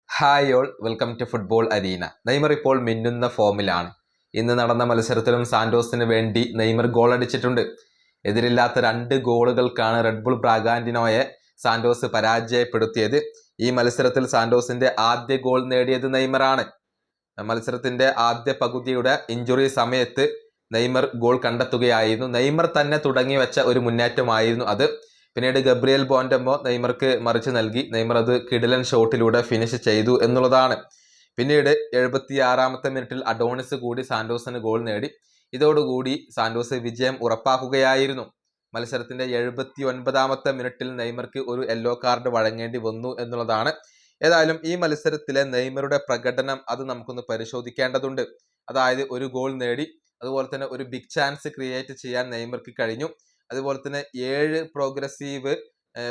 Hi all welcome to football arena. Neymar ഇപ്പോൾ മിന്നുന്ന ഫോമിലാണ്. ഇന്ന് നടന്ന മത്സരത്തിലും സാന്റോസിന് വേണ്ടി നെയ്മർ ഗോൾ അടിച്ചിട്ടുണ്ട്. എതിരില്ലാത്ത 2 ഗോളുകൾക്കാണ് റെഡ് ബുൾ ബ്രാഗാന്റിനോയെ സാന്റോസ് പരാജയപ്പെടുത്തിയത്. ഈ മത്സരത്തിൽ സാന്റോസിന്റെ ആദ്യ ഗോൾ നേടിയത് നെയ്മറാണ്. മത്സരത്തിന്റെ ആദ്യ പകുതിയുടെ ഇഞ്ചുറി സമയത്ത് നെയ്മർ ഗോൾ കണ്ടെത്തുകയായിരുന്നു. നെയ്മർ തന്നെ തുടങ്ങി വെച്ച ഒരു മുന്നേറ്റമായിരുന്നു അത്. പിന്നീട് ഗബ്രിയേൽ ബോണ്ടമോ നെയ്മർക്ക് മറിച്ച് നൽകി. നെയ്മർ അത് കിടിലൻ ഷോട്ടിലൂടെ ഫിനിഷ് ചെയ്തു എന്നുള്ളതാണ്. പിന്നീട് 76-ാമത്തെ മിനിറ്റിൽ അഡോണിസ് കൂടി സാന്റോസിന് ഗോൾ നേടി. ഇതോടുകൂടി സാന്റോസ് വിജയം ഉറപ്പാക്കുകയായിരുന്നു. മത്സരത്തിന്റെ 79-ാമത്തെ മിനിറ്റിൽ നെയ്മർക്ക് ഒരു യെല്ലോ കാർഡ് വഴങ്ങേണ്ടി വന്നു എന്നുള്ളതാണ്. ഏതായാലും ഈ മത്സരത്തിലെ നെയ്മറുടെ പ്രകടനം അത് നമുക്കൊന്ന് പരിശോധിക്കേണ്ടതുണ്ട്. അതായത് ഒരു ഗോൾ നേടി, അതുപോലെ തന്നെ ഒരു ബിഗ് ചാൻസ് ക്രിയേറ്റ് ചെയ്യാൻ നെയ്മർക്ക് കഴിഞ്ഞു. അതുപോലെ തന്നെ 7 പ്രോഗ്രസീവ്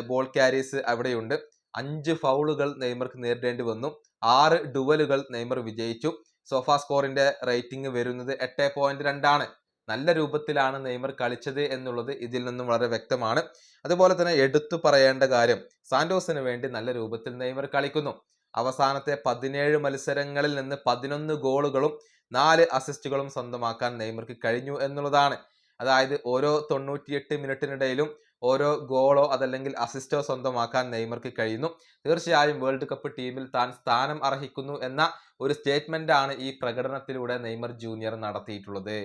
ബോൾ ക്യാരീസ് അവിടെയുണ്ട്. 5 ഫൗളുകൾ നെയ്മർക്ക് നേരിടേണ്ടി വന്നു. 6 ഡുവലുകൾ നെയ്മർ വിജയിച്ചു. സോഫാ സ്കോറിന്റെ റേറ്റിംഗ് വരുന്നത് 8.2 ആണ്. നല്ല രൂപത്തിലാണ് നെയ്മർ കളിച്ചത് എന്നുള്ളത് ഇതിൽ നിന്നും വളരെ വ്യക്തമാണ്. അതുപോലെ തന്നെ എടുത്തു പറയേണ്ട കാര്യം, സാന്റോസിന് വേണ്ടി നല്ല രൂപത്തിൽ നെയ്മർ കളിക്കുന്നു. അവസാനത്തെ 17 മത്സരങ്ങളിൽ നിന്ന് 11 ഗോളുകളും 4 അസിസ്റ്റുകളും സ്വന്തമാക്കാൻ നെയ്മർക്ക് കഴിഞ്ഞു എന്നുള്ളതാണ്. അതായത് ഓരോ 98 മിനിറ്റിനിടയിലും ഓരോ ഗോളോ അതല്ലെങ്കിൽ അസിസ്റ്റോ സ്വന്തമാക്കാൻ നെയ്മർക്ക് കഴിയുന്നു. തീർച്ചയായും വേൾഡ് കപ്പ് ടീമിൽ താൻ സ്ഥാനം അർഹിക്കുന്നു എന്ന ഒരു സ്റ്റേറ്റ്മെന്റ് ആണ് ഈ പ്രകടനത്തിലൂടെ നെയ്മർ ജൂനിയർ നടത്തിയിട്ടുള്ളത്.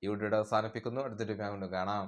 ഈ വീഡിയോ അവസാനിപ്പിക്കുന്നു. അടുത്തൊരു കാണാം.